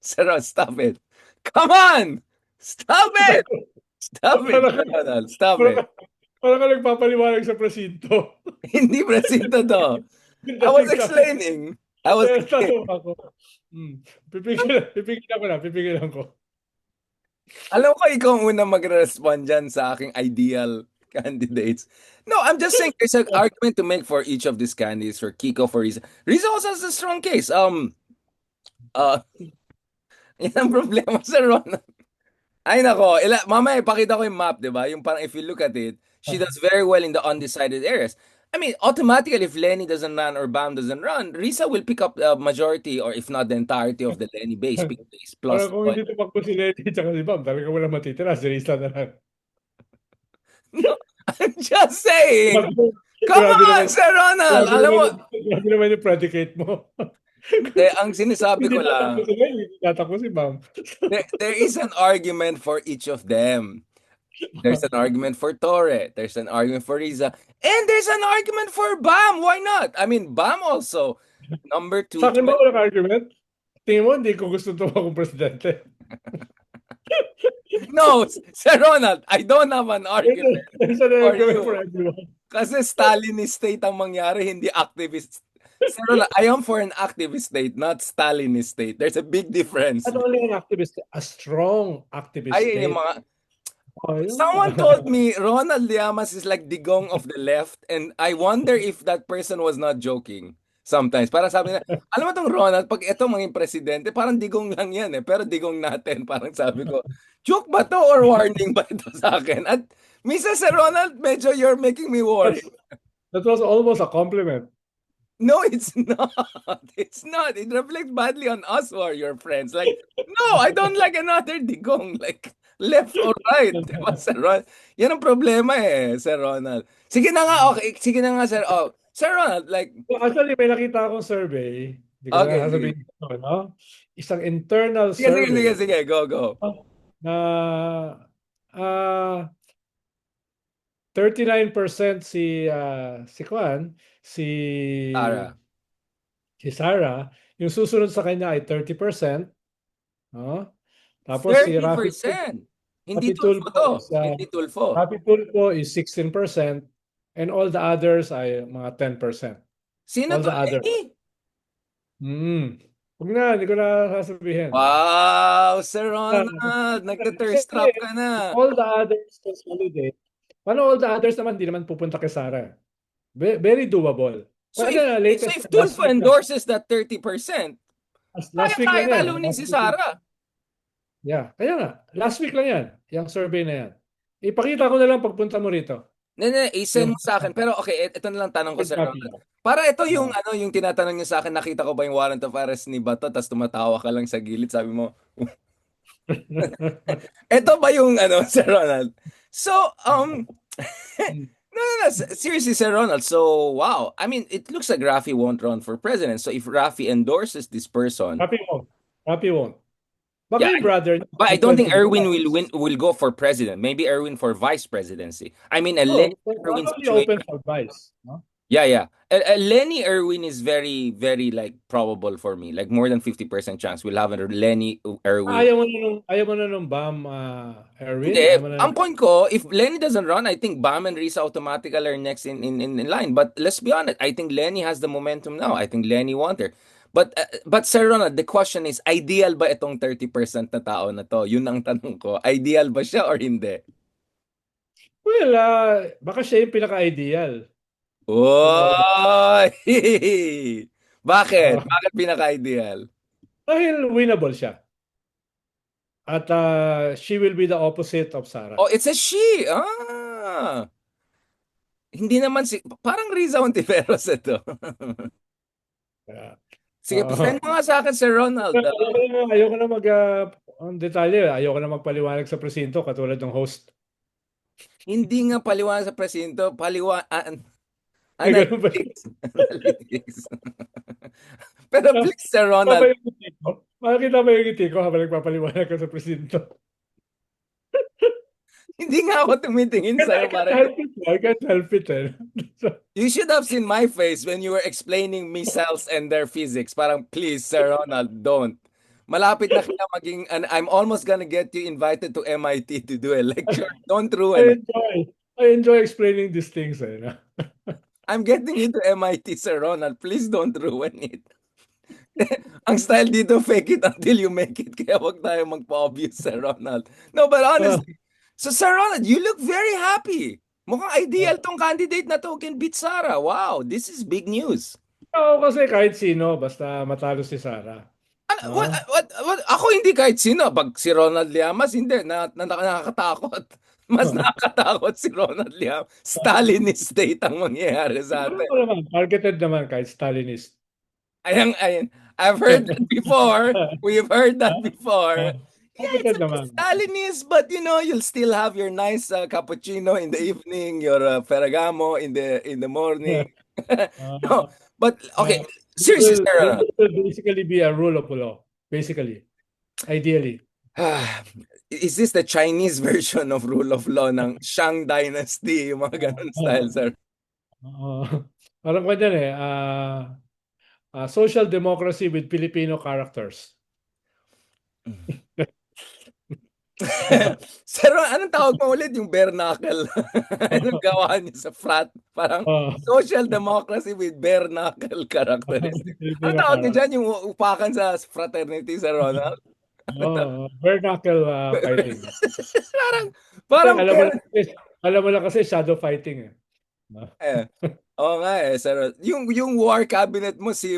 Sarah, stop it. Come on! Stop it! Stop it, Parang, Ronald. Stop parang, it. parang ka nagpapaliwanag sa presinto. Hindi presinto to. Yung I was dating sa akin. explaining. I was Kaya explaining. tanong ako. Pipigilan ko na, pipigilan ko. Alam ko ikaw ang unang magre-respond dyan sa aking ideal candidates. No, I'm just saying there's an argument to make for each of these candidates, for Kiko, for Riza. Riza also has a strong case. Uh, yan ang problema sa Ronald. Ay nako, mamaya ipakita ko yung map, 'di ba? Yung parang if you look at it, she does very well in the undecided areas. I mean, automatically if Lenny doesn't run or Bam doesn't run, Risa will pick up the majority or if not the entirety of the Lenny base, big base plus Parang kung one. hindi tumakbo si Lenny tsaka si Bam, talaga wala matitira. Si Risa na lang. No, I'm just saying. Grabe Come grabe on, naman. Sir Ronald. Grabe Alam naman, mo, grabe naman yung predicate mo. ang sinasabi Hindi ko tatakbo lang, si Lenny, hindi tatakbo si Bam. there is an argument for each of them. There's an argument for Torre. There's an argument for Riza. And there's an argument for Bam. Why not? I mean, Bam also. Number Sa two, akin ba walang argument? Tingin mo, hindi ko gusto tumakong presidente. no, Sir Ronald, I don't have an argument There's an for argument for you. everyone. Kasi Stalinist state ang mangyari, hindi activist. Sir Ronald, I am for an activist state, not Stalinist state. There's a big difference. Not only an activist, a strong activist Ay, yung state. mga... Oh, yun. Someone told me Ronald Llamas is like Digong of the left and I wonder if that person was not joking. Sometimes. Para sabi na, alam mo tong Ronald, pag ito maging presidente, parang digong lang yan eh. Pero digong natin. Parang sabi ko, joke ba to or warning ba ito sa akin? At Mrs. Ronald, medyo you're making me worry. That was almost a compliment. No, it's not. It's not. It reflects badly on us who are your friends. Like, no, I don't like another digong. Like, left or right. Diba, Sir Ronald? Yan ang problema eh, Sir Ronald. Sige na nga, okay. Sige na nga, Sir. Oh, Sir Ronald, like, Actually, may nakita akong survey Hindi ko na Okay, sige. sasabihin ito, no? Isang internal Sige, sige, sige, survey sige. Go, go. na ah 39% si Kwan, si Tara. si Sarah, yung susunod sa kanya ay 30%, no? Tapos si Thirty percent. Hindi Rafi tulfo Tulfo to. is Hindi tulfo. Rafi Tulfo is 16% and all the others ay mga 10%. Sino All to? the others. Lenny? Huwag na, hindi ko na sasabihin. Wow, Sir Ronald, Kasi nagte-thirst trap ka if na. all the others consolidate, paano all the others naman, di naman pupunta kay Sarah. Very doable. So Ano if na, so latest if last Tulfo week lang. endorses that 30%, Last week kaya lang yan. talunin si Sarah. Yeah, kaya nga. Last week lang yan. Yung survey na yan. Ipakita ko na lang pagpunta mo rito. Nene, i-send Yung mo sa akin. Pero okay, ito na lang tanong ko, hard Sir copy. Ronald. Para ito yung Oh. ano, yung tinatanong niya sa akin, nakita ko ba yung warrant of arrest ni Bato, tapos tumatawa ka lang sa gilid, sabi mo, ito ba yung ano, Sir Ronald? So, no, no, no, seriously, Sir Ronald. So, wow. I mean, it looks like Rafi won't run for president. So, if Rafi endorses this person, Happy won't. Happy won't. yeah, Baka yung brother niya but I don't pwede think Erwin tumakbo. will go for president. Maybe Erwin for vice presidency. I mean, a Oh, Lenny Erwin probably situation. open for vice. No? Yeah, yeah. A Lenny Erwin is very, very like probable for me. Like more than 50% chance we'll have a Lenny Erwin. Ayaw mo na nung Bam, Erwin? Hindi. Ayaw mo na Ang point ko, if Lenny doesn't run, I think Bam and Risa automatically are next in line. But let's be honest, I think Lenny has the momentum now. I think Lenny won there. But Sir Ronald, the question is, ideal ba itong 30% na tao na to? Yun ang tanong ko. Ideal ba siya or hindi? Well, baka siya yung pinaka-ideal. So, Oy! Bakit? uh, Bakit pinaka-ideal? dahil winnable siya. At she will be the opposite of Sarah. Oh, it's a she. Hindi naman parang Riza Ontiveros ito. Uh, Sige, send mo nga sa akin, Sir Ronald. ayoko na ang detalye. Ayoko na magpaliwanag sa presinto katulad ng host. Hindi nga paliwanag sa presinto, Ay, ganun ba? analytics. Analytics. Pero please, Sir Ronald, Makikita mo yung ngiti ko habang nagpapaliwanag ka sa presinto. hindi nga ako tumitingin sa'yo. I can't help it. I can't help it. You should have seen my face when you were explaining me cells and their physics. Parang, please, Sir Ronald, don't. Malapit na kita maging, and I'm almost gonna get you invited to MIT to do a lecture. Don't ruin it. I enjoy explaining these things. No? I'm getting you to MIT, Sir Ronald. Please don't ruin it. Ang style dito, fake it until you make it. Kaya wag tayo magpa-obvious, Sir Ronald. No, but honestly, so Sir Ronald, you look very happy. Mukhang ideal tong candidate na to who can beat Sarah. Wow, this is big news. Oo, kasi kahit sino, basta matalo si Sarah. Ano, what? Ako hindi kahit sino. Pag si Ronald Llamas, hindi. Nakakatakot. Mas nakakatakot si Ronald Llamas. Stalinist state ang mangyayari sa atin. Targeted naman kahit Stalinist. Ayan. I've heard that before. We've heard that before. Yeah, it's a bit Stalinist, but you'll still have your nice cappuccino in the evening, your Ferragamo in the morning. No, but okay, seriously, Sarah. It will basically be a rule of law. Basically. Ideally. Is this the Chinese version of rule of law ng Shang Dynasty? Yung mga ganun style, sir. Parang ko dyan social democracy with Filipino characters. Sir, anong tawag mo ulit? Yung bare knuckle. Anong gawa niyo sa frat? Parang social democracy with bare knuckle characteristics. Anong tawag niyo dyan? Yung upakan sa fraternity, Sir Ronald? Bare knuckle fighting. parang alam mo lang kasi shadow fighting. Oo nga sir. Yung war cabinet mo, si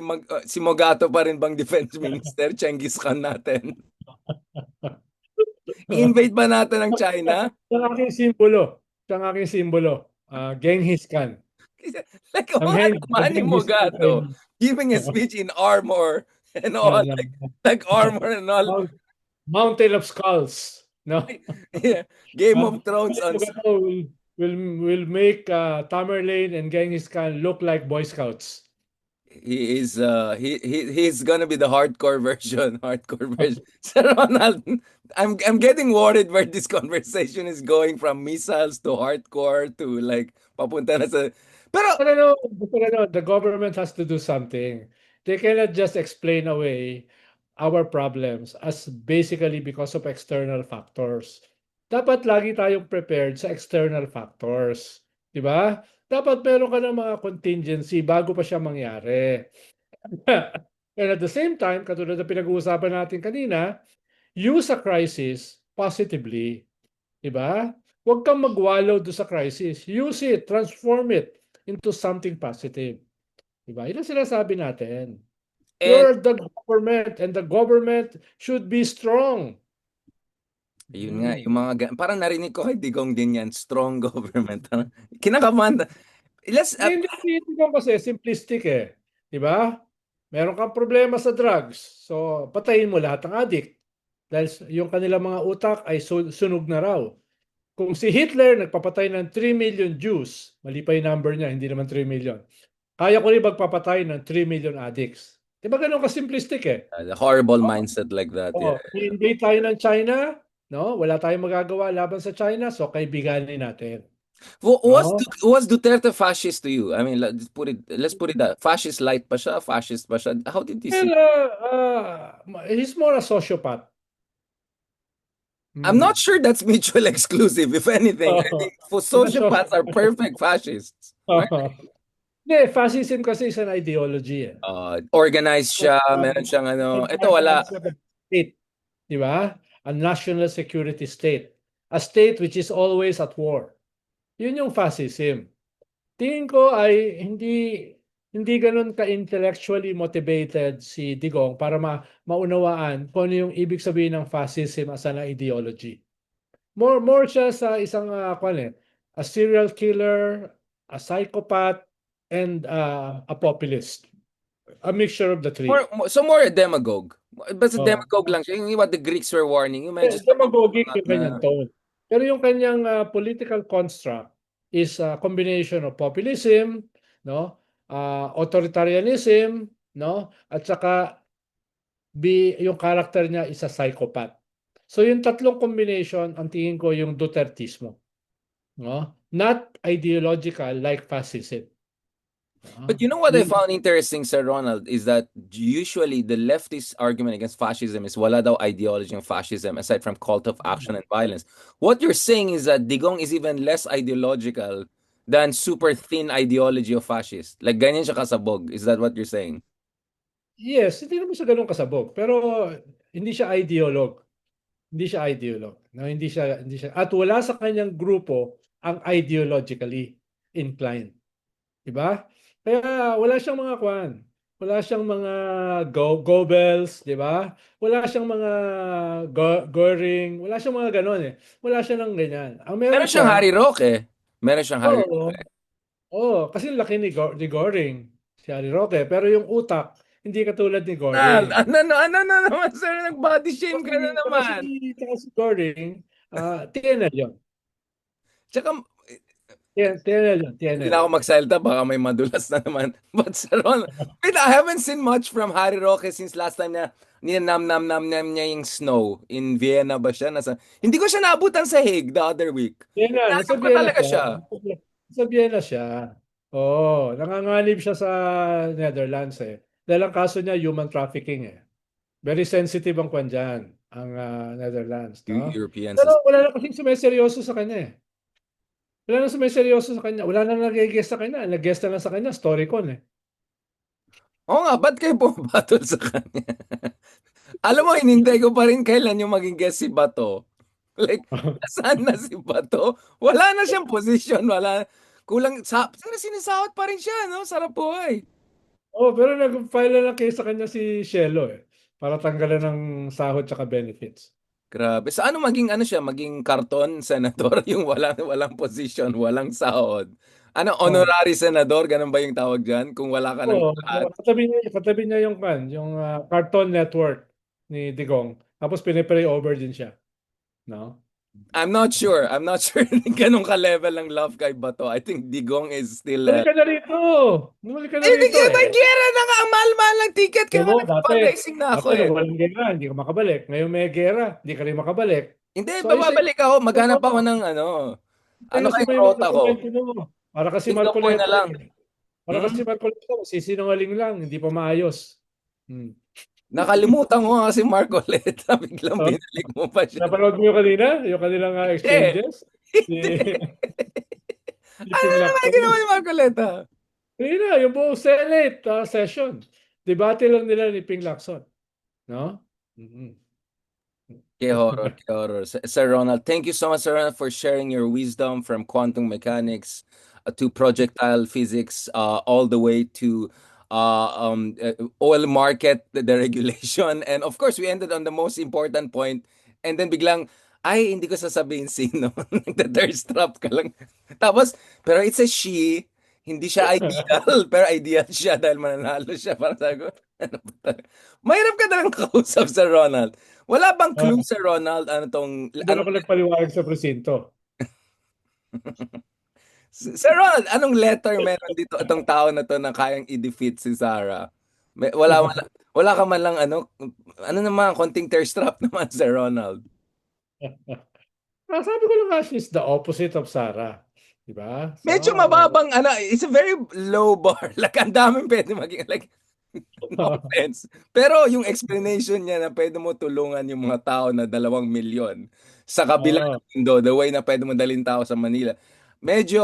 Mogato pa rin bang defense minister? Genghis Khan natin. I-invade ba natin ang China? Siyang aking simbolo. Genghis Khan. Like, man yung Mogato giving a speech in armor and all. Like armor and all. Mountain of Skulls. No? Yeah. Game of Thrones on... Will make Tamerlane and Genghis Khan look like Boy Scouts. he's gonna be the hardcore version, hardcore version. Sir Ronald, I'm getting worried where this conversation is going from missiles to hardcore to like papunta na sa. Pero The government has to do something. They cannot just explain away our problems as basically because of external factors. Dapat lagi tayong prepared sa external factors. Di ba? Dapat meron ka ng mga contingency bago pa siya mangyari. And at the same time, katulad na pinag-uusapan natin kanina, use a crisis positively. Diba? Huwag kang magwallow do sa crisis. Use it, transform it into something positive. Diba? Yun ang sinasabi natin. and You're the government and the government should be strong. yun nga, yung mga parang narinig ko kay Digong din yan, strong government. Kinakabahan. Let's Hindi ko kasi simplistic eh. Diba? Meron kang problema sa drugs. So, patayin mo lahat ng addict. Dahil yung kanilang mga utak ay sunog na raw. Kung si Hitler nagpapatay ng 3 million Jews, mali pa yung number niya, hindi naman 3 million. Kaya ko rin magpapatay ng 3 million addicts. Di ba ganun ka-simplistic eh? the horrible mindset like that. Yeah. I-invade tayo ng China, no? Wala tayong magagawa laban sa China, so kaibiganin natin. No? Was Duterte fascist to you? I mean, let's put it that fascist light pa siya, fascist pa siya. How did you see? He's more a sociopath. I'm not sure that's mutually exclusive. If anything, I think for sociopaths are perfect fascists. Hindi, fascism kasi is an ideology eh. Organized siya, meron siyang ano. Ito wala. State, di ba? A national security state. A state which is always at war. Yun yung fascism. Tingin ko ay hindi ganun ka-intellectually motivated si Digong para maunawaan kung ano yung ibig sabihin ng fascism as an ideology. More siya sa isang a serial killer, a psychopath, and a populist. A mixture of the three. More a demagogue. Basta demagogue lang siya. Yung what the Greeks were warning. You medyo demagogic yung kanyang tone. Pero yung kanyang political construct is a combination of populism, no? Authoritarianism, no? At saka yung character niya is a psychopath. So yung tatlong combination, ang tingin ko yung Dutertismo. No? Not ideological like fascism. But you know what I found interesting, Sir Ronald, is that usually the leftist argument against fascism is wala daw ideology ng fascism aside from cult of action and violence. What you're saying is that Digong is even less ideological than super thin ideology of fascist. Like ganyan siya kasabog. Is that what you're saying? Yes, hindi naman siya ganun kasabog. Pero hindi siya ideolog. Hindi siya ideolog. No, hindi siya. At wala sa kanyang grupo ang ideologically inclined. Diba? Kaya wala siyang mga kwan. Wala siyang mga Goebbels, di ba? Wala siyang mga Goering, wala siyang mga ganon eh. Wala siya ng ganyan. Ang meron Meron siyang siya, Harry Roque. Meron siyang Harry oo, Roque. kasi laki ni Goring, si Harry Roque. Pero yung utak, hindi katulad ni Ronald, Goring. ano na naman, sir? Nag-body shame ka na naman. Tsaka si Goring, TNL yun. Tsaka, TNL yun, hindi TNL. na ako magsalita, baka may madulas na naman. But Sir Ron, wait, I haven't seen much from Harry Roque since last time na ninam-nam-nam-nam niya yung snow. In Vienna ba siya? Hindi ko siya naabutan sa Hague the other week. Vienna, nasa Nasaan pa Vienna talaga siya. siya? Sa Vienna siya. Oo, nanganganib siya sa Netherlands eh. Dahil ang kaso niya, human trafficking eh. Very sensitive ang kwan dyan, ang Netherlands. No? Europeans. Pero wala na kasing sumeseryoso sa kanya eh. Wala na sumeseryoso sa kanya. Wala na nag-guest sa kanya. Nag-guest na lang sa kanya, Storycon eh. Oo nga, ba't kayo pumabatol sa kanya? Alam mo, hinintay ko pa rin kailan yung maging guest si Bato. Like, nasaan na si Bato? Wala na siyang position, wala. Kulang, pero sinisahot pa rin siya, no? Sarap buhay. Oh, pero nag-file na lang case sa kanya si Shelo eh. Para tanggalan ng sahod tsaka benefits. Grabe. Sa ano maging ano siya, maging karton senador, yung walang position, walang sahod. Ano, Oh. honorary senador, ganun ba yung tawag diyan kung wala ka ng Oo, lahat? katabi niya yung yung Cartoon Network ni Digong. Tapos pinipray over din siya, no? I'm not sure. I'm not sure ganun ka-level ng love kay Bato. I think Digong is still Bumalik ka na rito. Bumalik ka na eh, rito bigyan eh. may gera na nga ang mahal-mahal ng ticket kaya Alam nga mo, nag-fundraising na ako dati eh. nung walang gera, hindi ka makabalik. Ngayon may gera, hindi ka rin makabalik. Hindi, So babalik ako. Maghanap ako mo, ng ano. Ano ayusin mo kayang yung mga rota ko? dokumento mo. Para kasi Singapore na Marcoleta lang. eh. Para Hmm? kasi Marcoleta, sisinungaling lang, hindi pa maayos. Hmm. Nakalimutan ko nga si Marcoleta. Biglang So, binalik mo pa siya. napanood mo yung kanina, yung kanilang Hindi. exchanges, si, Hindi. si Ano Ping naman ginawa Lacson. ni Marcoleta? Kanina, yung buong Senate session. Debate lang nila ni Ping Lacson. No? Mhm. Kay horror, kay horror. Sir Ronald, thank you so much, Sir Ronald, for sharing your wisdom from quantum mechanics to projectile physics, all the way to oil market, the regulation. And of course, we ended on the most important point. And then biglang, ay, hindi ko sasabihin sino. Nagda-thirst trap ka lang. Tapos, pero it's a she. Hindi siya ideal, pero ideal siya dahil mananalo siya. Para sabi ko, ano ba talaga? Mahirap ka talagang kausap, Sir Ronald. Wala bang clue sa Ronald? Ano tong, Doon ano, ako nagpaliwanag sa presinto. Sir Ronald, anong letter meron dito itong tao na to na kayang i-defeat si Sarah? Wala ka man lang ano naman, konting thirst trap naman, Sir Ronald. Sabi ko lang nga, she's the opposite of Sarah. Diba? So, Medyo mababang, it's a very low bar. Like, ang daming pwede maging, like, no offense. Pero yung explanation niya na pwede mo tulungan yung mga tao na 2 milyon sa kabila oo. ng mundo, the way na pwede mo dalhin tao sa Manila, medyo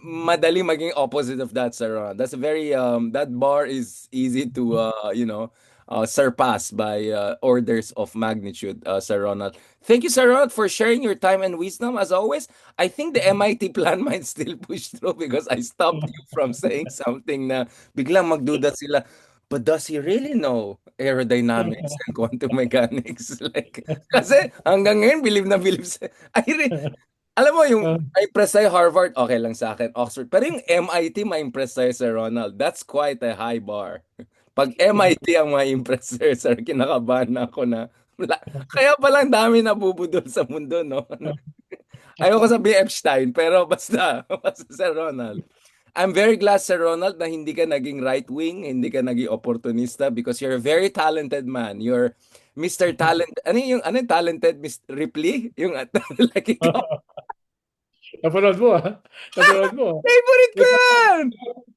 madali maging opposite of that, Sir Ron. That's a very, that bar is easy to, surpass by orders of magnitude, Sir Ronald. Thank you, Sir Ronald, for sharing your time and wisdom as always. I think the MIT plan might still push through because I stopped you from saying something na biglang magduda sila. But does he really know aerodynamics and quantum mechanics? Like, kasi hanggang ngayon, believe na believe sa... alam mo, yung ma-impress sa'yo Harvard, okay lang sa akin, Oxford. Pero yung MIT, ma-impress sa'yo Sir Ronald. That's quite a high bar. Pag MIT ang ma-impress sa'yo, sir, kinakabahan na ako na... Kaya palang dami nabubudol sa mundo, no? Ayoko sabihin Epstein, pero basta, basta Sir Ronald. I'm very glad, Sir Ronald, na hindi ka naging right-wing, hindi ka naging opportunista because you're a very talented man. You're Mr. Talent, ano yung talented Mr. Ripley? Yung, like ikaw. Napanood mo, ha? Napanood mo. Favorite ko May tatlong yan!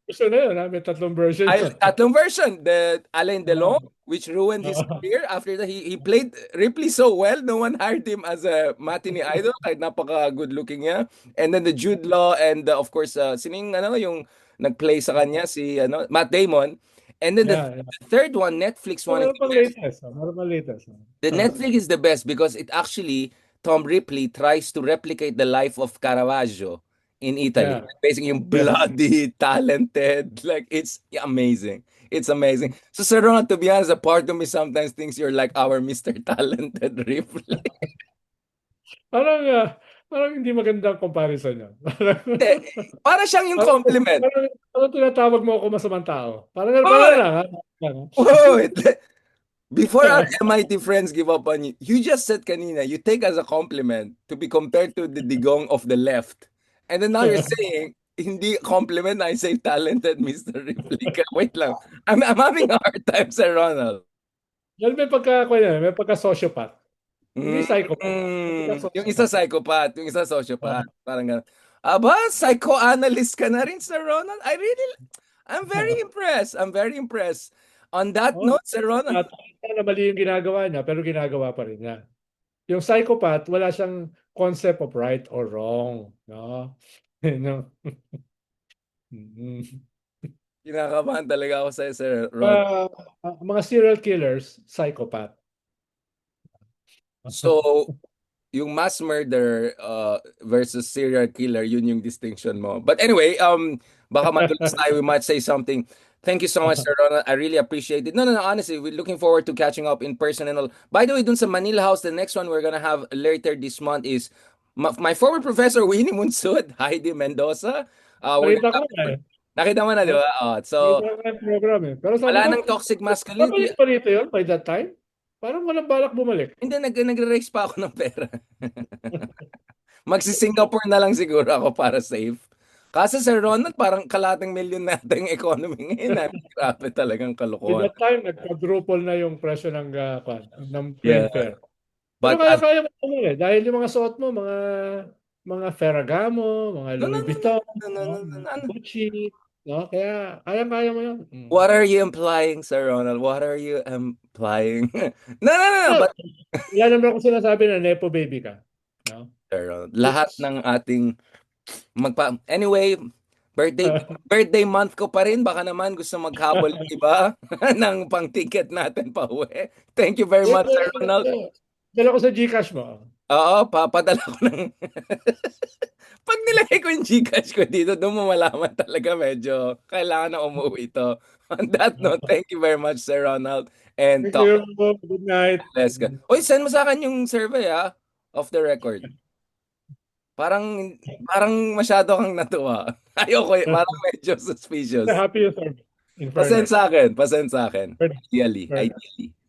version na yun, ha? May tatlong version Ay, yun. tatlong version. The Alain Delon, which ruined his career. After that, he played Ripley so well, no one hired him as a matinee idol, kahit napaka-good looking niya. And then the Jude Law and of course, sino yung nag-play sa kanya, si Matt Damon. And then Yeah, yeah. the third one, Netflix one, is Meron the pang best. latest. Meron pang latest. The Netflix is the best because it actually, Tom Ripley tries to replicate the life of Caravaggio in Italy. Yeah. Basically, yung Yeah. bloody, talented, like it's amazing. It's amazing. So, Sir Ronald, to be honest, a part of me sometimes thinks you're like our Mr. Talented Ripley. Parang, parang hindi magandang comparison yun. Hindi, para siyang yung Parang, compliment. parang tinatawag mo ako masamang tao. Parang Oh, lang, ha? wait. Before our MIT friends give up on you, you just said kanina, you take as a compliment to be compared to the Digong of the left. And then now you're saying, hindi compliment, I say talented Mr. Replica. Wait lang. I'm having a hard time, Sir Ronald. Dahil may pagka-sociopath. Hindi psychopath. May Yung isa pagka-sociopath. psychopath, yung isa sociopath. Parang ganun. Aba, psychoanalyst ka na rin, Sir Ronald. I'm very impressed. I'm very impressed. On that Oh, note, Sir Ronald, na mali yung ginagawa niya, pero ginagawa pa rin niya. Yung psychopath, wala siyang concept of right or wrong. No? No. Mm. kinakabahan talaga ako sa Sir Ronald. Mga serial killers, psychopath. So, yung mass murder versus serial killer, yun yung distinction mo. But anyway, baka matulis tayo, we might say something. Thank you so much, Sir Ronald. I really appreciate it. No, no, no, honestly, we're looking forward to catching up in person and all. By the way, dun sa Manila House, the next one we're gonna have later this month is my former professor, Winnie Munsud, Heidi Mendoza. We're Nakita gonna ko have na eh. nakita mo na, di ba? So, Nakita ko na yung program eh. Pero sabi wala ko, nang toxic masculinity. babalik pa rito yun by that time? Parang walang balak bumalik. Hindi, nagre-raise pa ako ng pera. Magsi-Singapore na lang siguro ako para safe. Kaso Sir Ronald, parang kalating milyon na yung economy ngayon. Grabe talagang With kalokohan. that time, nag-quadruple na yung presyo ng Yeah, plane fare. Pero but kaya-kaya mo naman eh. Dahil yung mga suot mo, mga Ferragamo, mga no, no, Louis no, no, Vuitton, no, no, no? no, no, no, ano? Gucci, no? Kaya kaya-kaya mo yun. Mm. What are you implying, Sir Ronald? What are you implying? No, no, no, no, Well, but wala naman ako sinasabi na nepo baby ka. No? Sir Ronald, lahat It's, ng ating anyway, birthday birthday month ko pa rin. Baka naman gusto maghabol yung iba ng pang-ticket natin pa uwi. Thank you very much, Sir Ronald. dala ko sa GCash mo. Oo, papadala ko ng pag nilagay ko yung GCash ko dito, doon mo malaman talaga medyo kailangan na umuwi ito. On that note, thank you very much, Sir Ronald. And Thank talk you. Good night. less ka. Uy, send mo sa akin yung survey off the record. Parang parang masyado kang natuwa. Ayoko, parang medyo suspicious. Happy you, sir. In fairness. Pasend sa akin. Ideally, Fairness. ideally.